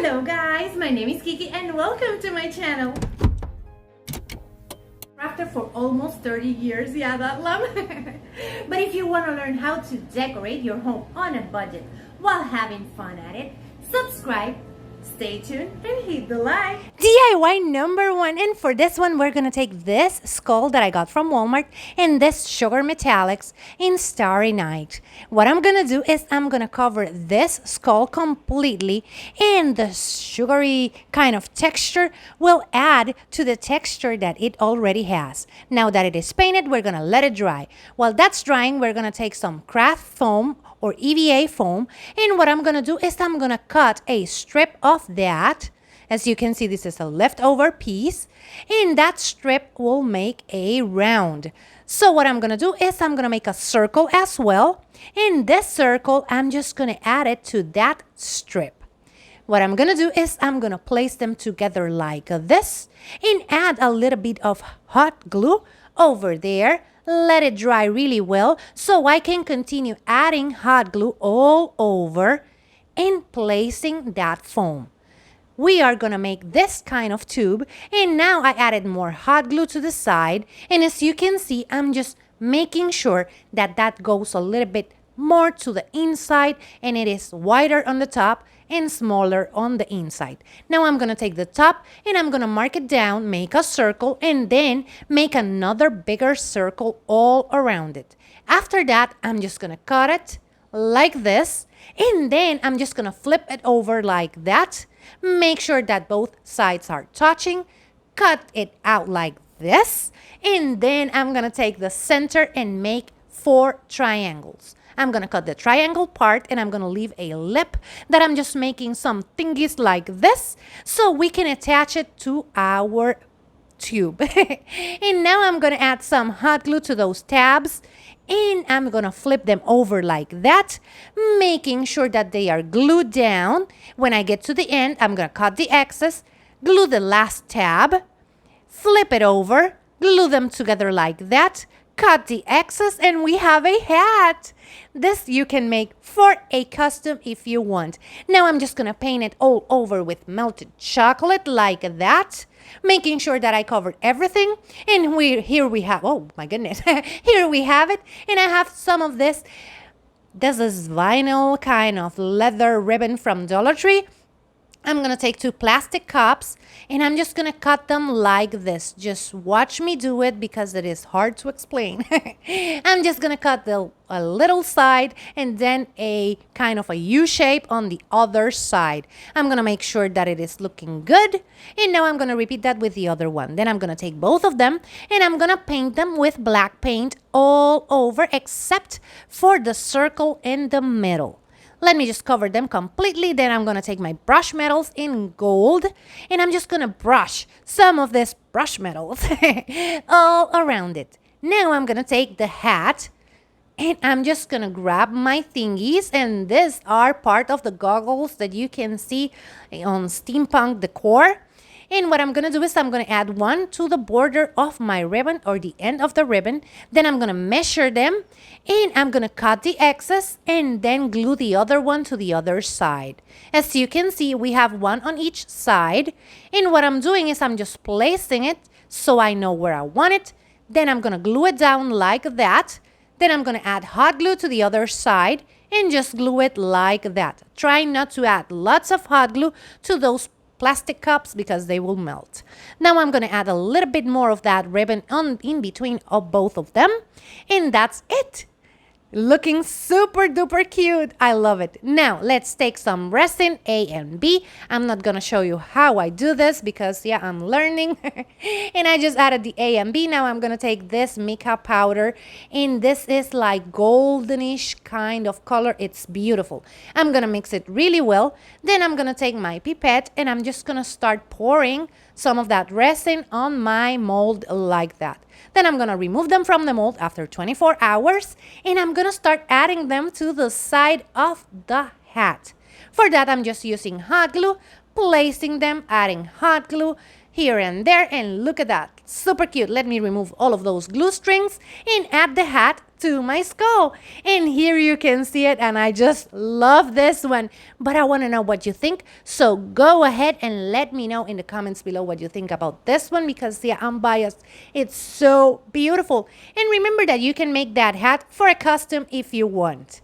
Hello guys, my name is Kiki and welcome to my channel. Crafted for almost 30 years, yeah, that long. But if you want to learn how to decorate your home on a budget while having fun at it, subscribe, stay tuned, and hit the like. DIY number one, and for this one we're gonna take this skull that I got from Walmart and this sugar metallics in Starry Night. What I'm gonna do is I'm gonna cover this skull completely, and the sugary kind of texture will add to the texture that it already has. Now that it is painted, we're gonna let it dry. While that's drying, we're gonna take some craft foam or EVA foam, and what I'm gonna do is I'm gonna cut a strip of that. As you can see, this is a leftover piece, and that strip will make a round. So what I'm gonna do is I'm gonna make a circle as well. In this circle, I'm just gonna add it to that strip. What I'm gonna do is I'm gonna place them together like this and add a little bit of hot glue over there. Let it dry really well so I can continue adding hot glue all over and placing that foam. We are gonna make this kind of tube, and now I added more hot glue to the side, and as you can see, I'm just making sure that that goes a little bit more to the inside and it is wider on the top and smaller on the inside. Now I'm gonna take the top and I'm gonna mark it down, make a circle, and then make another bigger circle all around it. After that, I'm just gonna cut it like this, and then I'm just gonna flip it over like that. Make sure that both sides are touching, cut it out like this, and then I'm gonna take the center and make 4 triangles. I'm gonna cut the triangle part and I'm gonna leave a lip that I'm just making some thingies like this so we can attach it to our tube. And now I'm gonna add some hot glue to those tabs, and I'm gonna flip them over like that, making sure that they are glued down. When I get to the end, I'm gonna cut the excess, glue the last tab, flip it over, glue them together like that, cut the excess, and we have a hat. This you can make for a custom if you want. Now I'm just gonna paint it all over with melted chocolate like that, making sure that I covered everything. And here we have, oh my goodness, here we have it. And I have some of this. This is vinyl kind of leather ribbon from Dollar Tree. I'm gonna take 2 plastic cups and I'm just gonna cut them like this. Just watch me do it because it is hard to explain. I'm just gonna cut a little side and then a kind of a U shape on the other side. I'm gonna make sure that it is looking good, and now I'm gonna repeat that with the other one. Then I'm gonna take both of them and I'm gonna paint them with black paint all over except for the circle in the middle. Let me just cover them completely. Then I'm going to take my brush metals in gold and I'm just going to brush some of this brush metals all around it. Now I'm going to take the hat and I'm just going to grab my thingies, and these are part of the goggles that you can see on Steampunk Decor. And what I'm going to do is I'm going to add one to the border of my ribbon or the end of the ribbon. Then I'm going to measure them and I'm going to cut the excess and then glue the other one to the other side. As you can see, we have one on each side. And what I'm doing is I'm just placing it so I know where I want it. Then I'm going to glue it down like that. Then I'm going to add hot glue to the other side and just glue it like that. Try not to add lots of hot glue to those plastic cups because they will melt. Now I'm going to add a little bit more of that ribbon in between of both of them, and that's it. Looking super duper cute. I love it. Now let's take some resin A and B. I'm not gonna show you how I do this because yeah, I'm learning. And I just added the A and B. Now I'm gonna take this mica powder, and this is like goldenish kind of color. It's beautiful. I'm gonna mix it really well. Then I'm gonna take my pipette and I'm just gonna start pouring some of that resin on my mold like that. Then I'm gonna remove them from the mold after 24 hours and I'm gonna start adding them to the side of the hat. For that, I'm just using hot glue, placing them, adding hot glue here and there, and look at that, super cute. Let me remove all of those glue strings and add the hat to my skull. And here you can see it, and I just love this one. But I want to know what you think, so go ahead and let me know in the comments below what you think about this one, because yeah, I'm biased. It's so beautiful. And remember that you can make that hat for a custom if you want.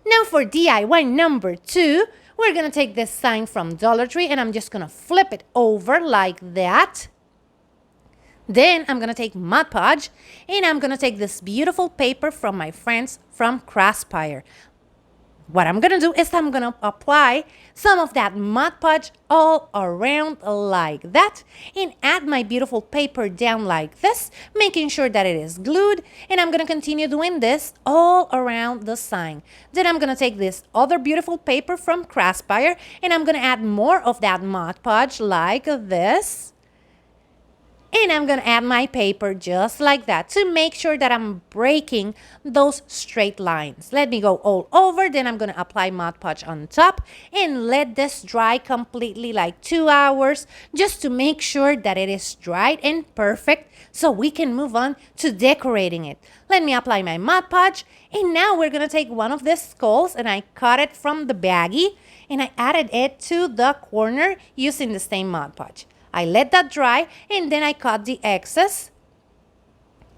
Now for DIY number 2, we're going to take this sign from Dollar Tree, and I'm just going to flip it over like that. Then I'm going to take Mod Podge, and I'm going to take this beautiful paper from my friends from Craspire. What I'm going to do is I'm going to apply some of that Mod Podge all around like that, and add my beautiful paper down like this, making sure that it is glued. And I'm going to continue doing this all around the sign. Then I'm going to take this other beautiful paper from Craspire, and I'm going to add more of that Mod Podge like this. And I'm going to add my paper just like that to make sure that I'm breaking those straight lines. Let me go all over. Then I'm going to apply Mod Podge on top and let this dry completely, like 2 hours, just to make sure that it is dried and perfect so we can move on to decorating it. Let me apply my Mod Podge, and now we're going to take one of these skulls, and I cut it from the baggie, and I added it to the corner using the same Mod Podge. I let that dry, and then I cut the excess.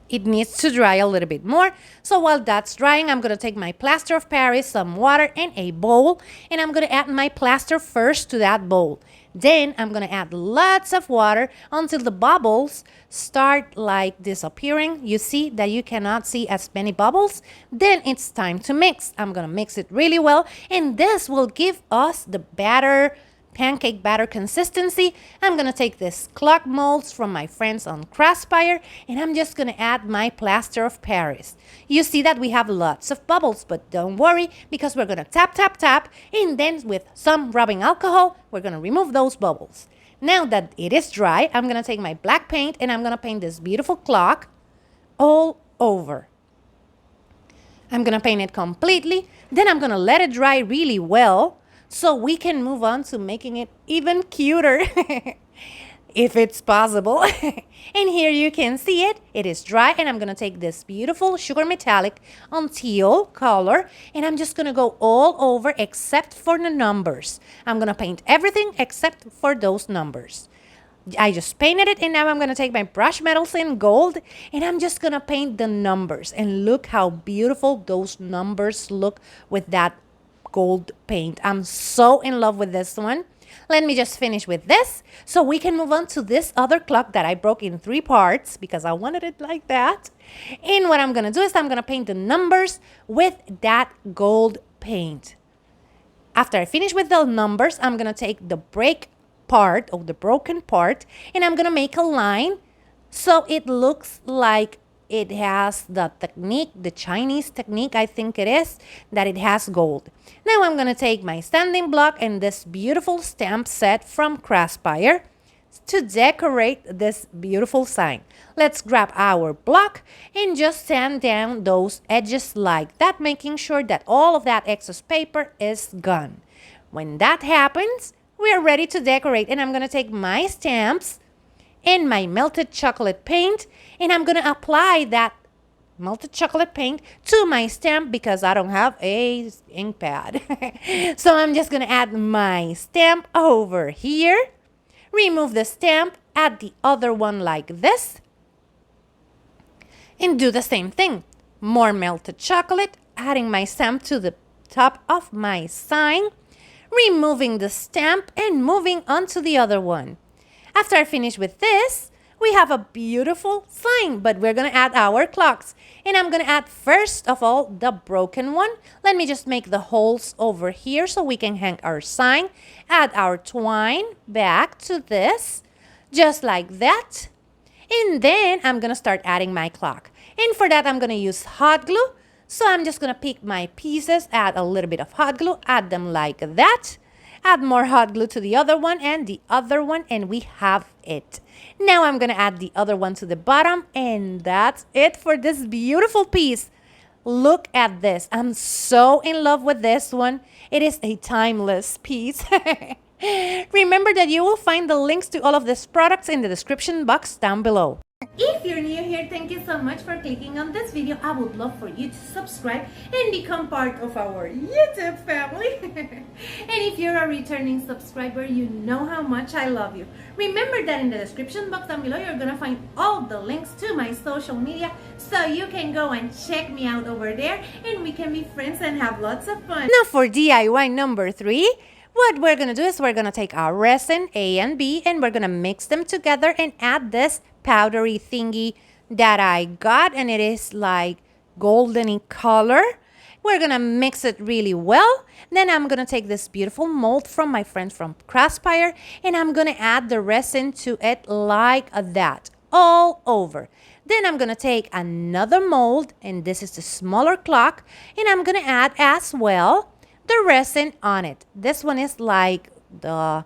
It needs to dry a little bit more. So while that's drying, I'm going to take my plaster of Paris, some water, and a bowl. And I'm going to add my plaster first to that bowl. Then I'm going to add lots of water until the bubbles start like disappearing. You see that you cannot see as many bubbles. Then it's time to mix. I'm going to mix it really well. And this will give us the batter, pancake batter consistency. I'm going to take this clock molds from my friends on Craspire, and I'm just going to add my plaster of Paris. You see that we have lots of bubbles, but don't worry, because we're going to tap, tap, tap, and then with some rubbing alcohol, we're going to remove those bubbles. Now that it is dry, I'm going to take my black paint, and I'm going to paint this beautiful clock all over. I'm going to paint it completely. Then I'm going to let it dry really well, so we can move on to making it even cuter, if it's possible. And here you can see it. It is dry, and I'm going to take this beautiful sugar metallic on teal color, and I'm just going to go all over except for the numbers. I'm going to paint everything except for those numbers. I just painted it, and now I'm going to take my brush metals in gold, and I'm just going to paint the numbers. And look how beautiful those numbers look with that gold paint. I'm so in love with this one. Let me just finish with this so we can move on to this other clock that I broke in 3 parts because I wanted it like that. And what I'm going to do is I'm going to paint the numbers with that gold paint. After I finish with the numbers, I'm going to take the break part of the broken part, and I'm going to make a line so it looks like it has the technique, the Chinese technique, I think it is, that it has gold. Now I'm going to take my standing block and this beautiful stamp set from Craspire to decorate this beautiful sign. Let's grab our block and just sand down those edges like that, making sure that all of that excess paper is gone. When that happens, we are ready to decorate, and I'm going to take my stamps and my melted chocolate paint, and I'm going to apply that melted chocolate paint to my stamp because I don't have a ink pad. So I'm just going to add my stamp over here, remove the stamp, add the other one like this, and do the same thing. More melted chocolate, adding my stamp to the top of my sign, removing the stamp, and moving on to the other one. After I finish with this, we have a beautiful sign, but we're going to add our clocks. And I'm going to add first of all the broken one. Let me just make the holes over here so we can hang our sign. Add our twine back to this, just like that. And then I'm going to start adding my clock. And for that, I'm going to use hot glue. So I'm just going to pick my pieces, add a little bit of hot glue, add them like that. Add more hot glue to the other one and the other one, and we have it. Now I'm going to add the other one to the bottom, and that's it for this beautiful piece. Look at this. I'm so in love with this one. It is a timeless piece. Remember that you will find the links to all of these products in the description box down below. If you're new here, thank you so much for clicking on this video. I would love for you to subscribe and become part of our YouTube family. And if you're a returning subscriber, you know how much I love you. Remember that in the description box down below, you're gonna find all the links to my social media, so you can go and check me out over there and we can be friends and have lots of fun. Now for DIY number 3, what we're gonna do is we're gonna take our resin A and B and we're gonna mix them together and add this powdery thingy that I got, and it is like goldeny color. We're gonna mix it really well. Then I'm gonna take this beautiful mold from my friends from Craspire and I'm gonna add the resin to it like that all over. Then I'm gonna take another mold, and this is the smaller clock, and I'm gonna add as well the resin on it. This one is like the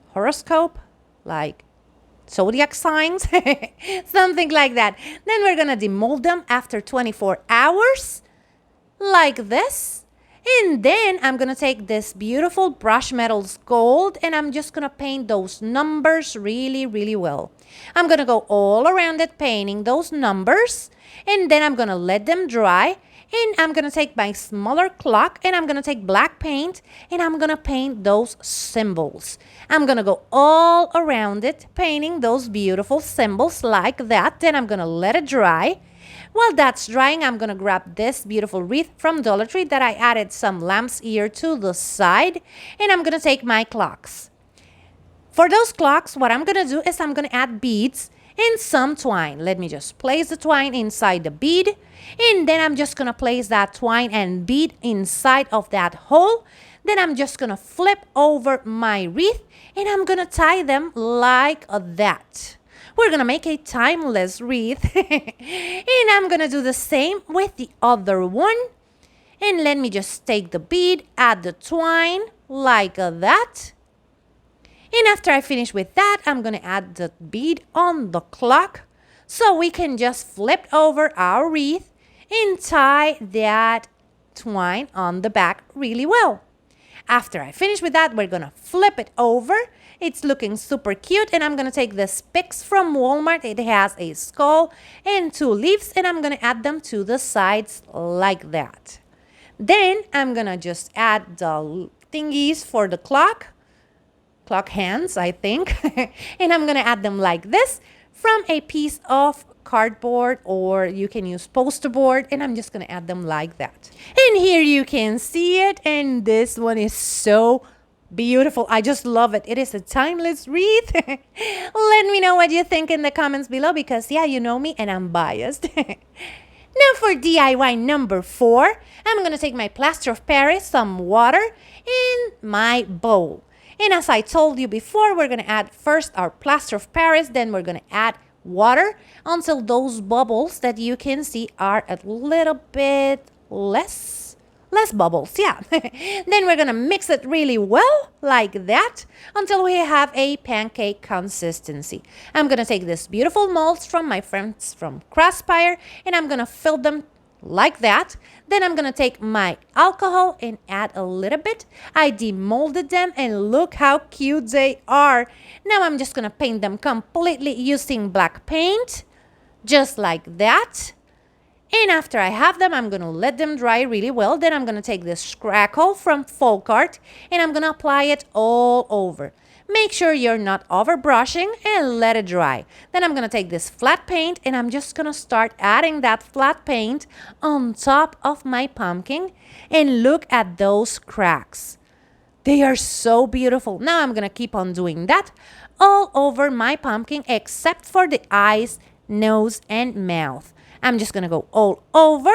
horoscope, like zodiac signs, something like that. Then we're gonna demold them after 24 hours like this. And then I'm gonna take this beautiful brush metals gold and I'm just gonna paint those numbers really well. I'm gonna go all around it painting those numbers, and then I'm gonna let them dry. And I'm gonna take my smaller clock and I'm gonna take black paint and I'm gonna paint those symbols. I'm gonna go all around it painting those beautiful symbols like that. Then I'm gonna let it dry. While that's drying, I'm gonna grab this beautiful wreath from Dollar Tree that I added some lamb's ear to the side, and I'm gonna take my clocks. For those clocks, what I'm gonna do is I'm gonna add beads and some twine. Let me just place the twine inside the bead, and then I'm just gonna place that twine and bead inside of that hole. Then I'm just gonna flip over my wreath and I'm gonna tie them like that. We're gonna make a timeless wreath. And I'm gonna do the same with the other one. And let me just take the bead, add the twine like that. And after I finish with that, I'm gonna add the bead on the clock, so we can just flip over our wreath and tie that twine on the back really well. After I finish with that, we're gonna flip it over. It's looking super cute, and I'm gonna take this Pix from Walmart. It has a skull and 2 leaves, and I'm gonna add them to the sides like that. Then I'm gonna just add the thingies for the clock hands, I think. And I'm gonna add them like this from a piece of cardboard, or you can use poster board, and I'm just gonna add them like that. And here you can see it, and this one is so beautiful. I just love it. It is a timeless wreath. Let me know what you think in the comments below, because yeah, you know me and I'm biased. Now for DIY number 4, I'm gonna take my plaster of Paris, some water, and my bowl. And as I told you before, we're gonna add first our plaster of Paris, then we're gonna add water until those bubbles that you can see are a little bit less bubbles, yeah. Then we're gonna mix it really well like that until we have a pancake consistency. I'm gonna take this beautiful molds from my friends from Craspire and I'm gonna fill them like that. Then I'm gonna take my alcohol and add a little bit. I demolded them and look how cute they are. Now I'm just gonna paint them completely using black paint, just like that. And after I have them, I'm gonna let them dry really well. Then I'm gonna take this crackle from Folk Art and I'm gonna apply it all over. Make sure you're not over brushing and let it dry. Then I'm gonna take this flat paint and I'm just gonna start adding that flat paint on top of my pumpkin, and look at those cracks. They are so beautiful. Now I'm gonna keep on doing that all over my pumpkin except for the eyes, nose, and mouth. I'm just gonna go all over,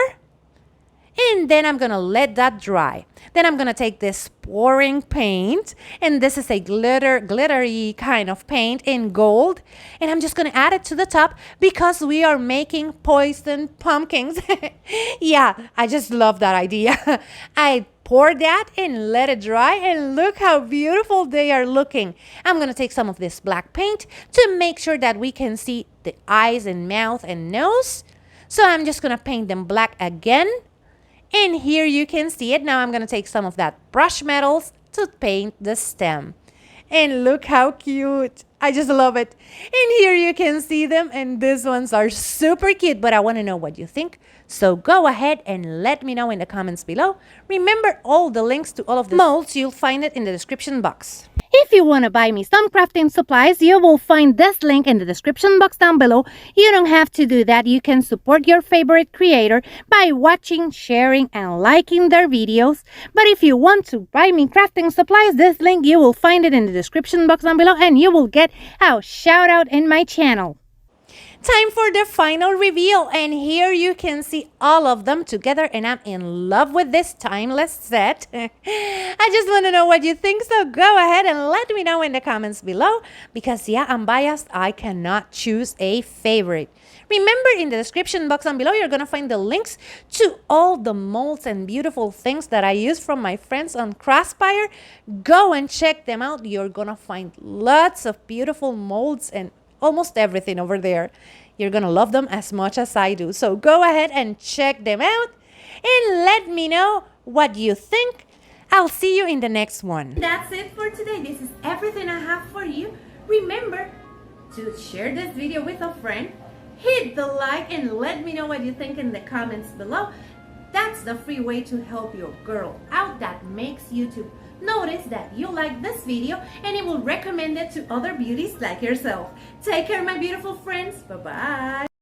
and then I'm gonna let that dry. Then I'm gonna take this pouring paint, and this is a glittery kind of paint in gold, and I'm just gonna add it to the top because we are making poison pumpkins. Yeah, I just love that idea. I pour that and let it dry, and look how beautiful they are looking. I'm gonna take some of this black paint to make sure that we can see the eyes and mouth and nose. So I'm just gonna paint them black again. And here you can see it. Now I'm gonna take some of that brush metals to paint the stem. And look how cute. I just love it. And here you can see them, and these ones are super cute, but I want to know what you think. So go ahead and let me know in the comments below. Remember, all the links to all of the molds, you'll find it in the description box. If you want to buy me some crafting supplies, you will find this link in the description box down below. You don't have to do that. You can support your favorite creator by watching, sharing, and liking their videos. But if you want to buy me crafting supplies, this link, you will find it in the description box down below, and you will get a shout out in my channel. Time for the final reveal, and here you can see all of them together, and I'm in love with this timeless set. I just want to know what you think, so go ahead and let me know in the comments below, because yeah, I'm biased. I cannot choose a favorite. Remember, in the description box down below, you're going to find the links to all the molds and beautiful things that I use from my friends on Craspire. Go and check them out. You're going to find lots of beautiful molds and almost everything over there. You're gonna love them as much as I do. So go ahead and check them out and let me know what you think. I'll see you in the next one. That's it for today. This is everything I have for you. Remember to share this video with a friend. Hit the like and let me know what you think in the comments below. That's the free way to help your girl out. That makes YouTube notice that you like this video, and it will recommend it to other beauties like yourself. Take care, my beautiful friends. Bye-bye.